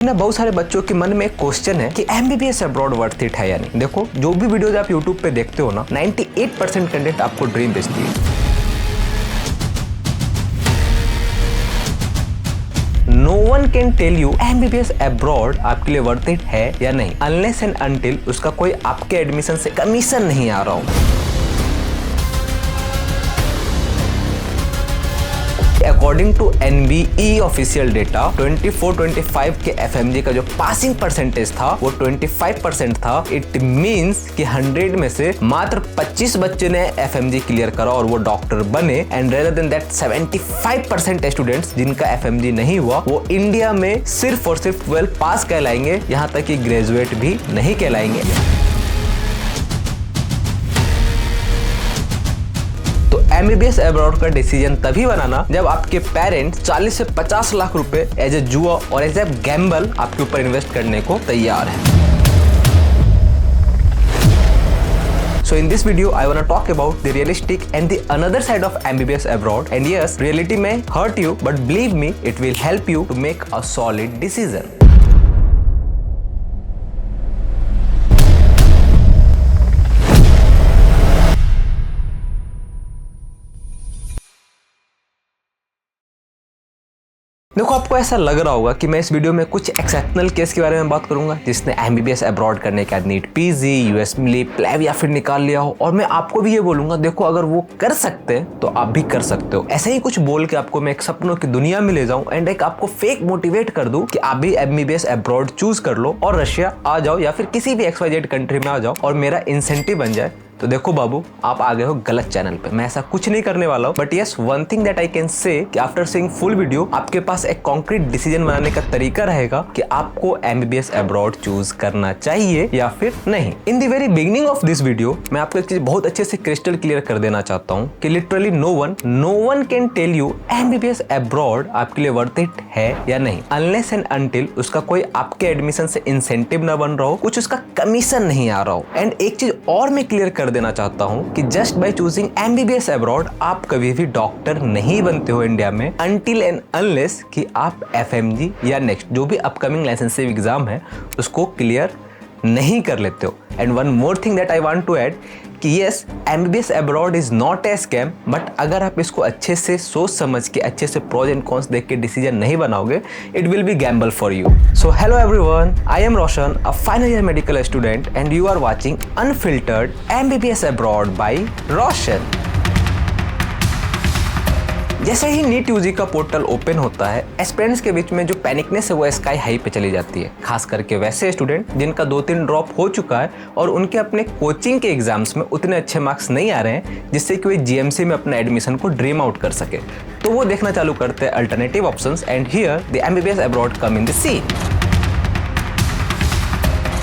ना बहुत सारे बच्चों के मन में एक क्वेश्चन है कि एमबीबीएस अब्रॉड वर्थ इट है या नहीं। देखो, जो भी वीडियोज आप यूट्यूब पे देखते हो ना, 98% कंटेंट आपको ड्रीम बेचती है। No one can tell you MBBS abroad आपके लिए वर्थ इट है या नहीं, अनलेस एंड अनटिल उसका कोई आपके एडमिशन से कमीशन नहीं आ रहा हो। According to NBE official data 24-25 के एफएमजी का जो पासिंग परसेंटेज था वो 25% था। इट मींस कि 100 में से मात्र 25 बच्चे ने एफएमजी क्लियर करा और वो डॉक्टर बने। And rather than that 75% students जिनका एफएमजी नहीं हुआ वो इंडिया में सिर्फ और सिर्फ 12 पास कहलाएंगे, यहाँ तक कि ग्रेजुएट भी नहीं कहलाएंगे। एमबीबीएस अब्रॉड का डिसीजन तभी बनाना जब आपके पेरेंट्स 40 से 50 लाख रुपए एज ए जुआ और एज ए गैम्बल आपके ऊपर इन्वेस्ट करने को तैयार है। So in this video, I wanna talk about the realistic and the another side of MBBS abroad. And yes, reality may hurt you, but believe me, it will help you to make a solid decision. देखो, आपको ऐसा लग रहा होगा कि मैं इस video में कुछ एक्सेप्शनल केस के बारे में बात करूंगा जिसने एमबीबीएस अब्रॉड करने के बाद नीट पीजी, यूएस मिली, प्लेव या फिर निकाल लिया हो। और मैं आपको भी ये बोलूंगा, देखो अगर वो कर सकते हैं तो आप भी कर सकते हो। ऐसे ही कुछ बोल के आपको मैं एक सपनों की दुनिया में ले जाऊं एंड एक आपको फेक मोटिवेट कर दूं कि आप भी एमबीबीएस अब्रॉड चूज कर लो और रशिया आ जाओ या फिर किसी भी XYZ कंट्री में आ जाओ और मेरा इंसेंटिव बन जाए। तो देखो बाबू, आप आ गए हो गलत चैनल पे। मैं ऐसा कुछ नहीं करने वाला हूँ। But yes, one thing that I can say कि आफ्टर सीइंग फुल वीडियो आपके पास एक कॉन्क्रीट डिसीजन बनाने का तरीका रहेगा कि आपको एमबीबीएस अब्रॉड चूज करना चाहिए या फिर नहीं। In the very beginning of this video मैं आपको एक चीज बहुत अच्छे से क्रिस्टल क्लियर कर देना चाहता हूँ कि literally no one can tell you MBBS abroad आपके लिए वर्थ इट है या नहीं, अनलेस एंड अनटिल उसका कोई आपके एडमिशन से इंसेंटिव ना बन रहा हो, कुछ उसका कमीशन नहीं आ रहा हो। एंड एक चीज और मैं क्लियर कर देना चाहता हूं कि just by choosing MBBS abroad आप कभी भी डॉक्टर नहीं बनते हो इंडिया में, अनटिल एंड अनलेस कि आप एफएमजी या नेक्स्ट जो भी अपकमिंग लाइसेंसिंग एग्जाम है उसको क्लियर नहीं कर लेते हो। And one more thing that I want to add कि yes, MBBS abroad is not a scam, but अगर आप इसको अच्छे से सोच समझ के अच्छे से प्रोज एंड कॉन्स देख के डिसीजन नहीं बनाओगे, it will be gamble for you. So hello everyone, I am Roshan, a final year medical student and you are watching unfiltered MBBS abroad by Roshan. जैसे ही नीट यूजी का पोर्टल ओपन होता है, aspirants के बीच में जो पैनिकनेस है वो स्काई हाई पे चली जाती है। खास करके वैसे स्टूडेंट जिनका 2-3 ड्रॉप हो चुका है और उनके अपने कोचिंग के एग्जाम्स में उतने अच्छे मार्क्स नहीं आ रहे हैं जिससे कि वे जीएमसी में अपना एडमिशन को ड्रीम आउट कर सके, तो वो देखना चालू करते हैं alternative options. And here the MBBS abroad come in the scene.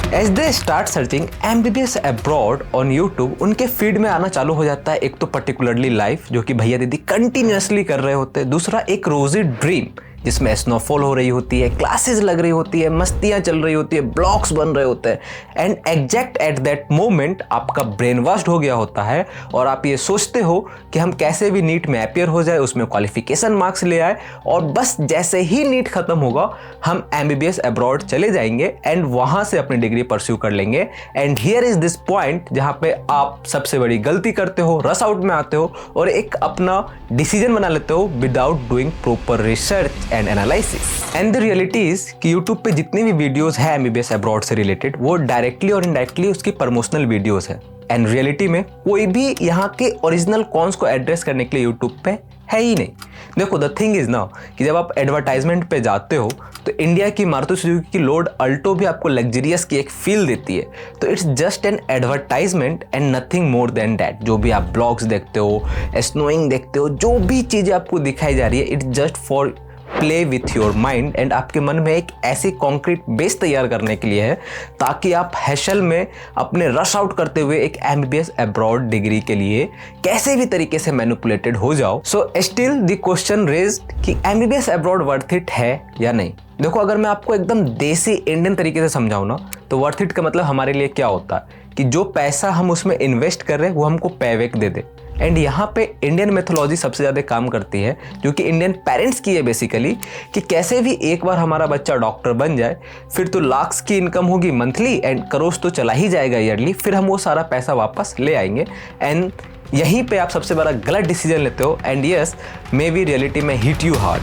As they start searching MBBS abroad on YouTube, उनके फीड में आना चालू हो जाता है एक तो पर्टिकुलरली लाइफ जो कि भैया दीदी कंटिन्यूअसली कर रहे होते हैं, दूसरा एक रोजी ड्रीम जिसमें स्नोफॉल हो रही होती है, क्लासेस लग रही होती है, मस्तियां चल रही होती है, ब्लॉग्स बन रहे होते हैं। And exact at that moment आपका ब्रेन वॉश्ड हो गया होता है और आप ये सोचते हो कि हम कैसे भी नीट में अपियर हो जाए, उसमें क्वालिफिकेशन मार्क्स ले आए और बस जैसे ही नीट खत्म होगा हम एमबीबीएस अब्रॉड चले जाएंगे एंड वहां से अपनी डिग्री परस्यू कर लेंगे। And here is this point जहां पे आप सबसे बड़ी गलती करते हो, रस आउट में आते हो और एक अपना डिसीजन बना लेते हो without doing proper research and analysis. And the reality is कि यूट्यूब पे जितनी भी वीडियोस है एमबीबीएस अब्रॉड से रिलेटेड वो डायरेक्टली और इनडायरेक्टली उसकी प्रमोशनल वीडियोस है। एंड रियलिटी में कोई भी यहाँ के ओरिजिनल कॉन्स को एड्रेस करने के लिए यूट्यूब पे है ही नहीं। देखो, द थिंग इज ना कि जब आप एडवर्टाइजमेंट पे जाते हो तो इंडिया की मारुति सुजुकी की लोड अल्टो भी आपको लग्जरियस की एक फील देती है। तो it's just an advertisement and nothing more than that. जो भी आप ब्लॉग्स देखते हो, स्नोइंग देखते हो, जो भी चीज़ें आपको दिखाई जा रही है, it's just for play with your mind and आपके मन में एक ऐसी कॉन्क्रीट बेस तैयार करने के लिए है ताकि आप हैशल में अपने रश आउट करते हुए एक एमबीबीएस अब्रॉड डिग्री के लिए कैसे भी तरीके से मैनिपुलेटेड हो जाओ। So still the question raised कि एमबीबीएस अब्रॉड वर्थ इट है या नहीं। देखो, अगर मैं आपको एकदम देसी इंडियन तरीके से समझाऊं ना, तो वर्थ इट का मतलब हमारे लिए क्या होता है कि जो पैसा हम उसमें इन्वेस्ट कर रहे हैं वो हमको पेबैक दे दे। एंड यहाँ पे इंडियन मैथोलॉजी सबसे ज़्यादा काम करती है, जो कि इंडियन पेरेंट्स की है बेसिकली, कि कैसे भी एक बार हमारा बच्चा डॉक्टर बन जाए फिर तो लाख्स की इनकम होगी मंथली एंड करोड़ तो चला ही जाएगा ईयरली, फिर हम वो सारा पैसा वापस ले आएंगे। एंड यहीं पे आप सबसे बड़ा गलत डिसीजन लेते हो and yes may be reality में हिट यू हार्ड।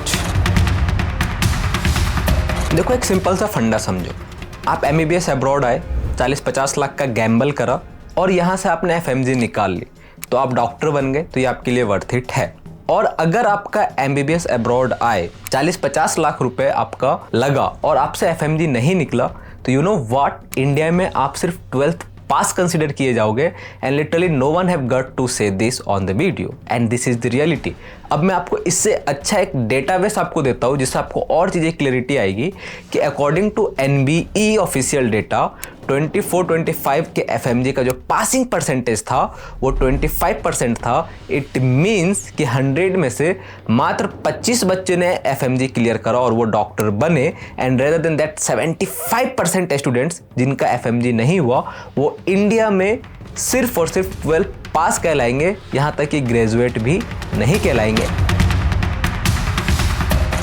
देखो एक सिंपल सा फंडा समझो, आप MBBS अब्रॉड आए, 40-50 लाख का गैम्बल करा और यहाँ से आपने FMG निकाल ली, तो आप डॉक्टर बन गए, तो ये आपके लिए वर्थ इट है। और अगर आपका MBBS अब्रॉड आए, 40-50 लाख रुपए आपका लगा और आपसे FMG नहीं निकला, तो यू नो व्हाट, इंडिया में आप सिर्फ 12th पास कंसिडर किए जाओगे and literally no one have got to say this on the video and this is the reality. अब मैं आपको इससे अच्छा एक डेटाबेस आपको देता हूँ जिससे आपको और चीज़ें क्लैरिटी आएगी कि according to NBE official data 24-25 के FMG का जो पासिंग परसेंटेज था वो 25% था। इट मीन्स कि 100 में से मात्र 25 बच्चे ने FMG क्लियर करा और वो डॉक्टर बने and rather than that 75% students जिनका FMG नहीं हुआ वो इंडिया में सिर्फ और सिर्फ 12 पास कहलाएंगे, यहाँ तक कि ग्रेजुएट भी नहीं कहलाएंगे।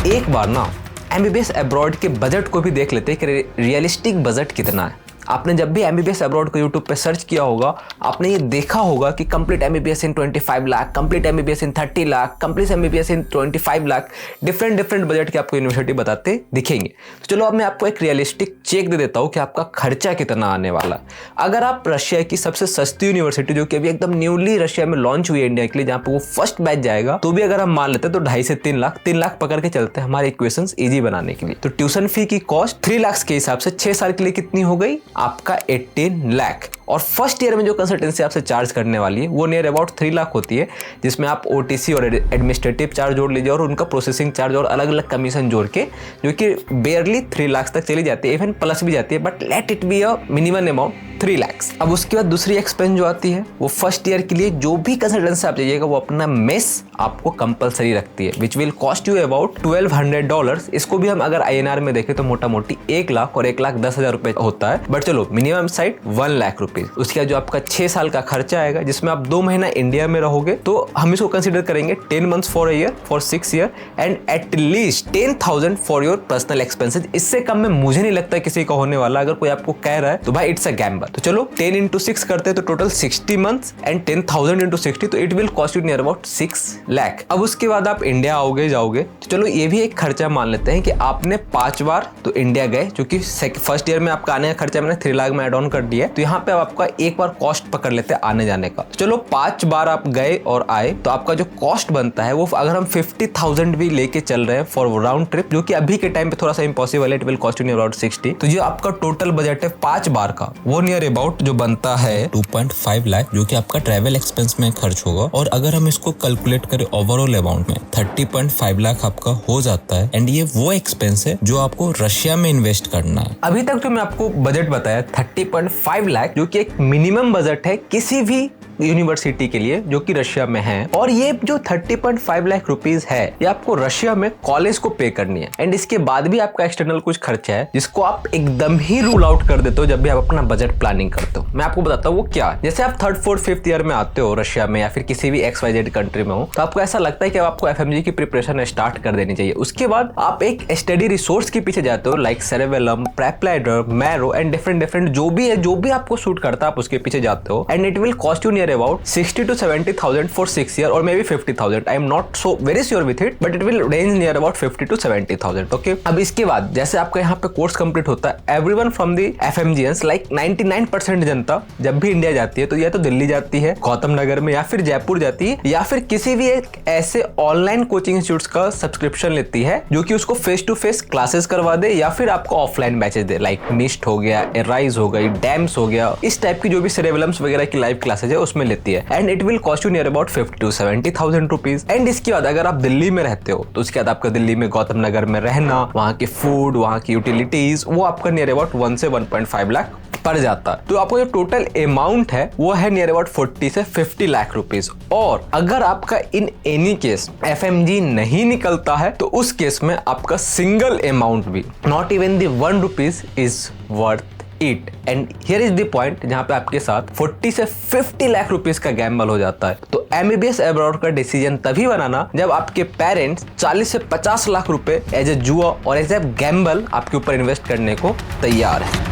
एक बार ना MBBS अब्रॉड के बजट को भी देख लेते हैं कि रियलिस्टिक बजट कितना है। आपने जब भी MBBS अब्रॉड को यूट्यूब पे सर्च किया होगा, आपने ये देखा होगा कि कंप्लीट MBBS इन 25 लाख, कंप्लीट MBBS इन 30 लाख, कंप्लीट MBBS इन 25 लाख, डिफरेंट बजट के आपको यूनिवर्सिटी बताते दिखेंगे। तो चलो अब मैं आपको एक रियलिस्टिक चेक दे देता हूँ कि आपका खर्चा कितना आने वाला। अगर आप रशिया की सबसे सस्ती यूनिवर्सिटी जो कि अभी एकदम न्यूली रशिया में लॉन्च हुई है इंडिया के लिए, जहाँ पे वो फर्स्ट बैच जाएगा, तो भी अगर हम मान लेते हैं तो 2.5 से 3 लाख पकड़ के चलते हैं हमारे इक्वेशंस इजी बनाने के लिए। तो ट्यूशन फी की कॉस्ट 3 लाख के हिसाब से 6 साल के लिए कितनी हो गई आपका 18 लाख। और फर्स्ट ईयर में जो कंसल्टेंसी आपसे चार्ज करने वाली है वो नियर अबाउट 3 लाख होती है, जिसमें आप OTC और एडमिनिस्ट्रेटिव चार्ज जोड़ लीजिए और उनका प्रोसेसिंग चार्ज और अलग अलग कमीशन जोड़ के, जो कि बेयरली 3 लाख तक चली जाती है, इवन प्लस भी जाती है, but let it be a minimum amount 3 lakh. अब उसके बाद दूसरी एक्सपेंस जो आती है वो फर्स्ट ईयर के लिए जो भी कंसल्टेंसी आप जाइएगा वो अपना मेस आपको कंपलसरी रखती है, which will cost you about $1200। इसको भी हम अगर INR में देखें तो मोटा मोटी 1 लाख और 1,10,000 रुपए होता है, बट चलो मिनिमम साइड 1 लाख रुपीज। उसके बाद जो आपका 6 साल का खर्चा आएगा, जिसमें आप 2 महीना इंडिया में रहोगे, तो हम इसको कंसिडर करेंगे 10 months for a year for 6 year and at least 10,000 for your personal expenses. इससे कम में मुझे नहीं लगता किसी का होने वाला। अगर कोई आपको कह रहा है तो भाई इट्स अ गैम्बल। तो चलो 10 into 6 करते हैं तो टोटल 60 मंथ्स एंड 10,000 into 60, तो it will cost you near about 6 lakh. अब उसके बाद आप इंडिया आओगे जाओगे, तो चलो ये भी एक खर्चा मान लेते हैं कि आपने 5 बार तो इंडिया गए, क्योंकि फर्स्ट ईयर में आपका आने का खर्चा मैंने 3 लाख में एड ऑन कर दिया है, तो यहाँ पे आपका एक बार कॉस्ट पकड़ लेते हैं आने जाने का। तो चलो 5 बार आप गए और आए, तो आपका जो कॉस्ट बनता है वो अगर हम 50,000 भी लेके चल रहे हैं फॉर राउंड ट्रिप, जो कि अभी के टाइम पे थोड़ा सा इम्पॉसिबल है, it will cost you near about 60। तो जो आपका टोटल बजट है 5 बार का वो नियर अबाउट जो बनता है 2.5 लाख, जो कि आपका ट्रैवल एक्सपेंस में खर्च होगा। और अगर हम इसको कैलकुलेट करें ओवरऑल अमाउंट में 30.5 लाख आपका हो जाता है। एंड ये वो एक्सपेंस है जो आपको रशिया में इन्वेस्ट करना है। अभी तक जो मैं आपको बजट बताया 30.5 लाख, जो कि एक मिनिमम बजट है किसी भी यूनिवर्सिटी के लिए जो कि रशिया में है। और ये जो 30.5 लाख रुपीज है ये आपको रशिया में कॉलेज को पे करनी है, एंड इसके बाद भी आपका एक्सटर्नल कुछ खर्चा है जिसको आप एकदम ही रूल आउट कर देते हो जब भी आप अपना बजट प्लानिंग करते हो। मैं आपको बताता हूँ वो क्या है। जैसे आप 3rd, 4th, 5th ईयर में आते हो रशिया में या फिर किसी भी XYZ कंट्री में हो, तो आपको ऐसा लगता है कि आपको FMG की प्रिपरेशन स्टार्ट कर देनी चाहिए। उसके बाद आप एक स्टडी रिसोर्स के पीछे जाते हो, like Cerebellum, PrepLadder, Marrow and different जो भी आपको सूट करता है आप उसके पीछे जाते हो। And it will cost you near about 60 to 70,000 for 6 years or maybe 50,000. I am not so very sure with it, but it will range near about 50 to 70,000. Okay. अब इसके बाद जैसे आपका यहाँ पे कोर्स कंप्लीट होता है, everyone from the FMGians like 99% जनता जब भी इंडिया जाती है तो या तो दिल्ली जाती है गौतम नगर में, या फिर जयपुर जाती है, या फिर किसी भी एक ऐसे ऑनलाइन कोचिंग इंस्टीट्यूट्स का सब्सक्रिप्शन लेती है जो कि उसको फेस टू फेस क्लासेस करवा दे या फिर आपको ऑफलाइन बैचेस दे, लाइक मिस्ट हो गया, एराइज हो गई, डैम्स हो गया, इस टाइप की जो भी सेरेबेलम्स वगैरह की लाइव क्लासेस है उसमें लेती है। And it will cost you near about 50 to 70,000 rupees. And इसके बाद अगर आप दिल्ली में रहते हो तो उसके बाद आपका दिल्ली में गौतम नगर में रहना, वहाँ के फूड, वहाँ की यूटिलिटीज, वो आपका नियर अबाउट 1 से 1.5 लाख पड़ जाता है। तो आपको जो टोटल अमाउंट है वो है नियर अबाउट 40 से 50 लाख रुपीज। और अगर आपका इन एनी केस FMG नहीं निकलता है तो उस केस में आपका सिंगल अमाउंट भी not even the 1 rupees is worth it. And here is the point जहाँ पे आपके साथ 40 से 50 लाख रुपीस का गैम्बल हो जाता है। तो एमबीबीएस अब्रॉड का डिसीजन तभी बनाना जब आपके पेरेंट्स 40 से 50 लाख रुपए एज ए जुआ और एज ए गैम्बल आपके ऊपर इन्वेस्ट करने को तैयार है।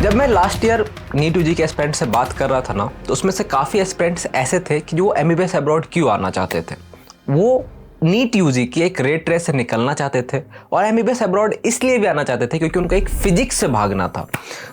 जब मैं लास्ट ईयर नीट यूजी के एस्पिरेंट्स से बात कर रहा था ना, तो उसमें से काफ़ी एस्पिरेंट्स ऐसे थे कि जो एमबीबीएस अब्रॉड क्यों आना चाहते थे। वो नीट यूजी की एक रेट रेस से निकलना चाहते थे और एमबीबीएस अब्रॉड इसलिए भी आना चाहते थे क्योंकि उनका एक फिजिक्स से भागना था।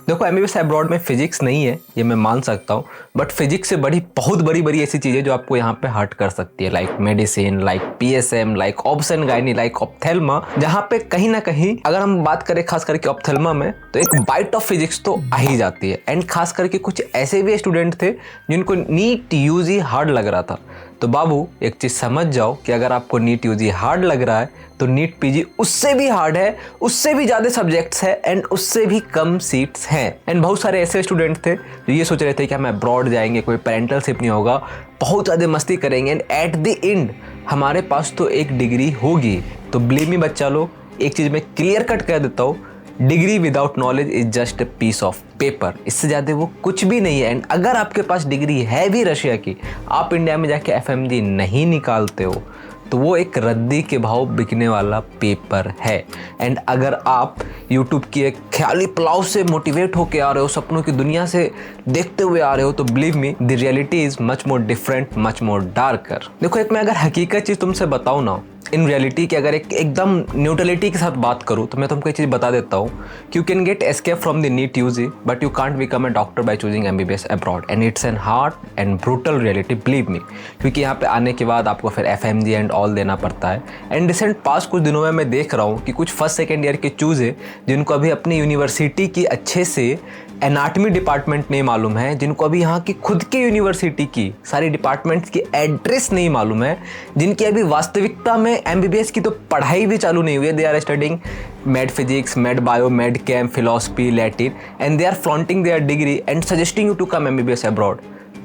देखो एमबीबीएस अब्रॉड में फिजिक्स नहीं है, ये मैं मान सकता हूँ, बट फिजिक्स से बहुत बड़ी ऐसी चीज़ें जो आपको यहाँ पे हर्ट कर सकती है, like medicine, like PSM, like obs and gynae, like ophthalmo, जहाँ पे कहीं ना कहीं अगर हम बात करें खास करके ऑप्थेल्मा में तो एक बाइट ऑफ फिजिक्स तो आ ही जाती है। एंड खास करके कुछ ऐसे भी स्टूडेंट थे जिनको नीट यूजी हार्ड लग रहा था। तो बाबू एक चीज़ समझ जाओ कि अगर आपको नीट यूजी हार्ड लग रहा है तो नीट पीजी उससे भी हार्ड है, उससे भी ज़्यादा सब्जेक्ट्स है एंड उससे भी कम सीट्स हैं। एंड बहुत सारे ऐसे स्टूडेंट थे जो ये सोच रहे थे कि हम अब्रॉड जाएंगे, कोई पेरेंटलशिप नहीं होगा, बहुत ज़्यादा मस्ती करेंगे एंड एट द एंड हमारे पास तो एक डिग्री होगी। तो बिलीव मी बच्चा लोग, एक चीज़ मैं क्लियर कट कर देता हूँ, degree without knowledge is just a piece of paper, इससे ज़्यादा वो कुछ भी नहीं है। एंड अगर आपके पास डिग्री है भी रशिया की, आप इंडिया में जाके एफएमजी नहीं निकालते हो तो वो एक रद्दी के भाव बिकने वाला पेपर है। एंड अगर आप यूट्यूब की एक ख्याली पुलाव से मोटिवेट होके आ रहे हो, सपनों की दुनिया से देखते हुए आ रहे हो, तो believe me the reality is much more different, much more darker. देखो एक मैं अगर हकीकत चीज़ तुमसे बताऊँ ना, इन रियलिटी की अगर एकदम न्यूट्रलिटी के साथ बात करूँ तो मैं तुमको एक चीज़ बता देता हूँ कि you can get escape from the NEET UG but you can't become a doctor by choosing MBBS abroad. And it's an hard and brutal reality, believe me, क्योंकि यहाँ पे आने के बाद आपको फिर एफएमजी एंड ऑल देना पड़ता है। एंड रिसेंट पास कुछ दिनों में मैं देख रहा हूँ कि कुछ फर्स्ट सेकेंड ईयर के चूज है जिनको अभी अपनी यूनिवर्सिटी की अच्छे से एनाटमी डिपार्टमेंट नहीं मालूम है, जिनको अभी यहाँ की खुद की यूनिवर्सिटी की सारी डिपार्टमेंट्स की एड्रेस नहीं मालूम है, जिनकी अभी वास्तविकता में एमबीबीएस की तो पढ़ाई भी चालू नहीं हुई है। They are studying med physics, med bio, med chem, philosophy, Latin and they are flaunting their degree and suggesting you to come MBBS abroad.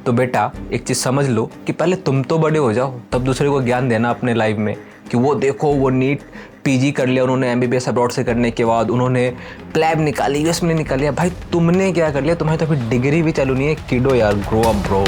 तो बेटा एक चीज़ समझ लो कि पहले तुम तो बड़े हो जाओ, तब दूसरे को ज्ञान देना अपने लाइफ में कि वो देखो वो नीट पीजी कर लिया उन्होंने, एमबीबीएस अब्रॉड से करने के बाद उन्होंने प्लैब निकाली, यूएस में निकाल लिया। भाई तुमने क्या कर लिया? तुम्हारी तो अभी डिग्री भी चालू नहीं है किडो यार, ग्रो अप ब्रो।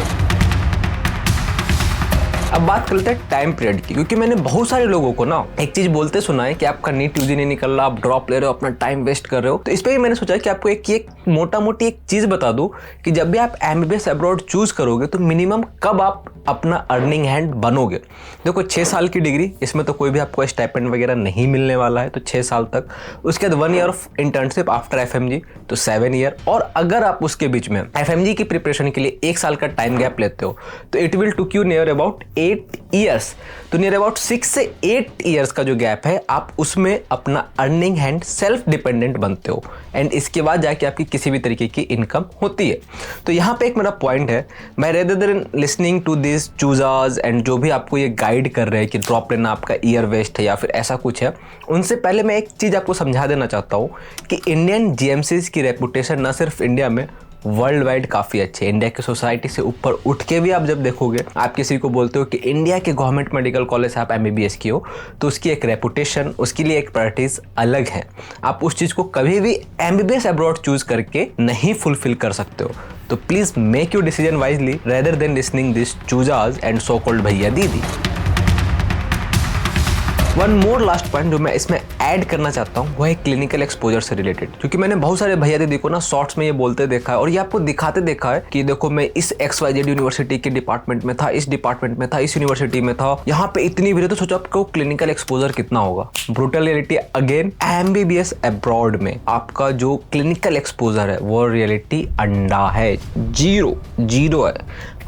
अब बात करते हैं टाइम पीरियड की, क्योंकि मैंने बहुत सारे लोगों को ना एक चीज बोलते सुना है कि आपका नीट यूजी नहीं निकल रहा, आप ड्रॉप ले रहे हो, अपना टाइम वेस्ट कर रहे हो। तो इस पे भी मैंने सोचा कि आपको एक मोटा मोटी एक चीज बता दूं कि जब भी आप एमबीबीएस अब्रॉड चूज करोगे तो मिनिमम कब आप अपना अर्निंग हैंड बनोगे। देखो 6 साल की डिग्री, इसमें तो कोई भी आपको स्टाइपेंड वगैरह नहीं मिलने वाला है, तो 6 साल तक। उसके बाद 1 year of internship after FMG, तो 7 ईयर। और अगर आप उसके बीच में एफएमजी की प्रिपरेशन के लिए 1 साल का टाइम गैप लेते हो तो it will took you near about 8 years. तो नियर अबाउट 6 से 8 ईयर्स का जो गैप है, आप उसमें अपना अर्निंग हैंड सेल्फ डिपेंडेंट बनते हो एंड इसके बाद जाके आपकी किसी भी तरीके की इनकम होती है। तो यहाँ पे एक मेरा पॉइंट है, मैं rather than listening to this choosers and जो भी आपको ये गाइड कर रहे हैं कि ड्रॉप लेना आपका ईयर वेस्ट है या फिर ऐसा कुछ है, उनसे पहले मैं एक चीज़ आपको समझा देना चाहता हूँ कि इंडियन जीएमसीज की रेपुटेशन न सिर्फ इंडिया में, वर्ल्ड वाइड काफ़ी अच्छे। इंडिया की सोसाइटी से ऊपर उठ के भी आप जब देखोगे, आप किसी को बोलते हो कि इंडिया के गवर्नमेंट मेडिकल कॉलेज से आप एमबीबीएस की हो, तो उसकी एक रेपुटेशन, उसके लिए एक प्रायोरिटीज अलग है। आप उस चीज़ को कभी भी एमबीबीएस अब्रॉड चूज करके नहीं फुलफिल कर सकते हो। तो please make your decision wisely rather than listening this choosers and so called भैया दीदी। वन मोर लास्ट पॉइंट जो मैं इसमें ऐड करना चाहता हूँ वो है क्लिनिकल एक्सपोजर से रिलेटेड, क्योंकि मैंने बहुत सारे भैया दीदी को ना शॉर्ट्स में ये बोलते देखा है और ये आपको दिखाते देखा है कि देखो मैं इस XYZ यूनिवर्सिटी के डिपार्टमेंट में था, इस डिपार्टमेंट में था, इस यूनिवर्सिटी में था, यहाँ पे इतनी भीड़ है। तो सोचो आपको क्लिनिकल एक्सपोजर कितना होगा। Brutal reality again, MBBS abroad में आपका जो क्लिनिकल एक्सपोजर है वो रियलिटी अंडा है, जीरो है।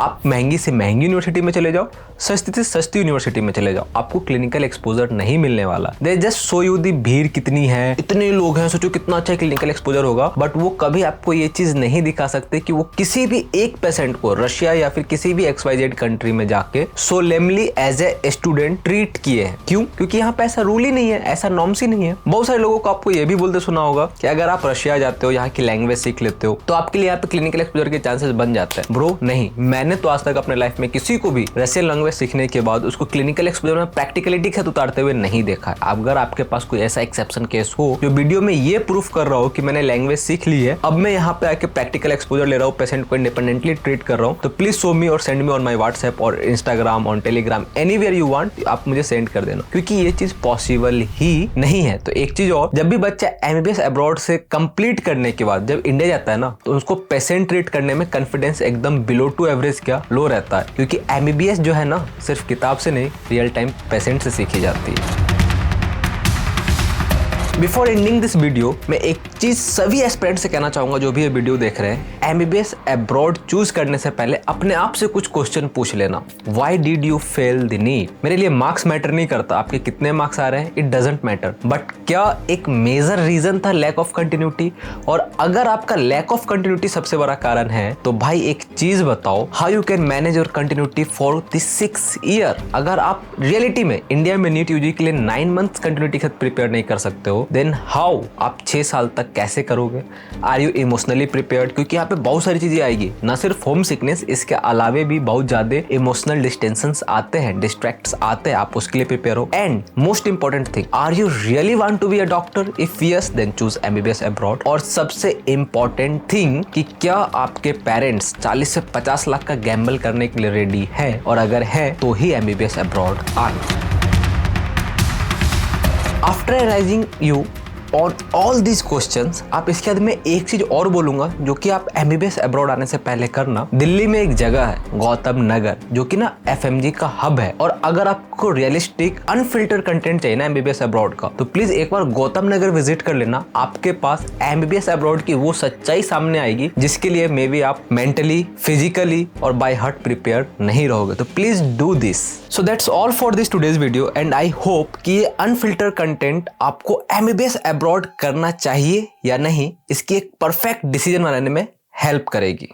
आप महंगी से महंगी यूनिवर्सिटी में चले जाओ, सस्ती से सस्ती यूनिवर्सिटी में चले जाओ, आपको क्लिनिकल एक्सपोजर नहीं मिलने वाला। दे जस्ट शो यू दी भीड़ कितनी है, इतने लोग हैं, सोचो कितना अच्छा क्लिनिकल एक्सपोजर होगा, बट वो कभी आपको ये चीज नहीं दिखा सकते कि वो किसी भी एक पेशेंट को रशिया या फिर किसी भी XYZ कंट्री में जाके solemnly as a student treat किए हैं। क्यों? क्योंकि यहाँ पे ऐसा रूल ही नहीं है, ऐसा नॉर्म्स ही नहीं है। बहुत सारे लोगों को आपको ये भी बोलते सुना होगा कि अगर आप रशिया जाते हो, यहाँ की लैंग्वेज सीख लेते हो, तो आपके लिए यहाँ पे क्लिनिकल एक्सपोजर के चांसेस बन जाते हैं। ब्रो नहीं, मैंने मैंने तो आज तक अपने लाइफ में किसी को भी रशियन लैंग्वेज सीखने के बाद उसको क्लिनिकल एक्सपोजर में प्रैक्टिकलिटी के साथ उतारते हुए नहीं देखा। अगर आपके पास कोई ऐसा एक्सेप्शन केस हो जो वीडियो में ये प्रूफ कर रहा हो कि मैंने लैंग्वेज सीख ली है, अब मैं यहाँ पे आके प्रैक्टिकल एक्सपोजर ले रहा हूँ, पेशेंट को इंडिपेंडेंटली ट्रीट कर रहा हूँ, तो प्लीज शो मी और send me on my WhatsApp और Instagram, on Telegram, anywhere you want, आप मुझे सेंड कर देना, क्योंकि ये चीज पॉसिबल ही नहीं है। तो एक चीज और, जब भी बच्चा एमबीबीएस अब्रॉड से कंप्लीट करने के बाद जब इंडिया जाता है ना, तो उसको पेशेंट ट्रीट करने में कॉन्फिडेंस एकदम बिलो टू एवरेज क्या लो रहता है, क्योंकि एमबीबीएस जो है ना सिर्फ किताब से नहीं, रियल टाइम पेशेंट से सीखी जाती है। बिफोर एंडिंग दिस वीडियो, मैं एक चीज सभी एस्पिरेंट से कहना चाहूंगा जो भी ये वीडियो देख रहे हैं, एमबीबीएस अब्रॉड चूज करने से पहले अपने आप से कुछ क्वेश्चन पूछ लेना। Why did you fail the NEET? मेरे लिए मार्क्स मैटर नहीं करता, आपके कितने मार्क्स आ रहे हैं, इट डजंट मैटर, बट क्या एक मेजर रीजन था लैक ऑफ कंटिन्यूटी? और अगर आपका लैक ऑफ कंटिन्यूटी सबसे बड़ा कारण है, तो भाई एक चीज बताओ, how you can manage your continuity for the 6 year? अगर आप रियलिटी में इंडिया में नीट यूजी के लिए 9 मंथ्स कंटिन्यूटी के साथ प्रिपेयर नहीं कर सकते हो, देन हाउ आप 6 साल तक कैसे करोगे? Are you emotionally prepared? क्योंकि यहाँ पे बहुत सारी चीजें आएगी, ना सिर्फ होम सिकनेस, इसके अलावे भी बहुत ज्यादा इमोशनल डिस्टेंशंस आते हैं, डिस्ट्रैक्ट्स आते हैं, आप उसके लिए प्रिपेयर हो। And most important thing, are you really want to be a doctor? If yes, then choose MBBS abroad. और सबसे इंपॉर्टेंट थिंग कि क्या आपके पेरेंट्स 40 से 50 लाख का गैम्बल करने के लिए रेडी है, और अगर है तो ही एमबीबीएस अब्रॉड आए। After analyzing you on all these questions, आप इसके बाद में एक चीज और बोलूंगा जो कि आप एमबीबीएस अब्रॉड आने से पहले करना। दिल्ली में एक जगह है गौतम नगर, जो कि ना एफएमजी का हब है, और अगर आपको रियलिस्टिक अनफिल्टर कंटेंट चाहिए ना एमबीबीएस अब्रॉड का, तो प्लीज एक बार गौतम नगर विजिट कर लेना। आपके पास एमबीबीएस अब्रॉड की वो सच्चाई सामने आएगी जिसके लिए मे बी आप मेंटली, फिजिकली और बाय हार्ट प्रिपेयर नहीं रहोगे। तो please do this. So that's all for this today's video, and I hope कि ये अनफिल्टर कंटेंट आपको एमबीबीएस अब्रॉड करना चाहिए या नहीं, इसकी एक परफेक्ट डिसीजन बनाने में हेल्प करेगी।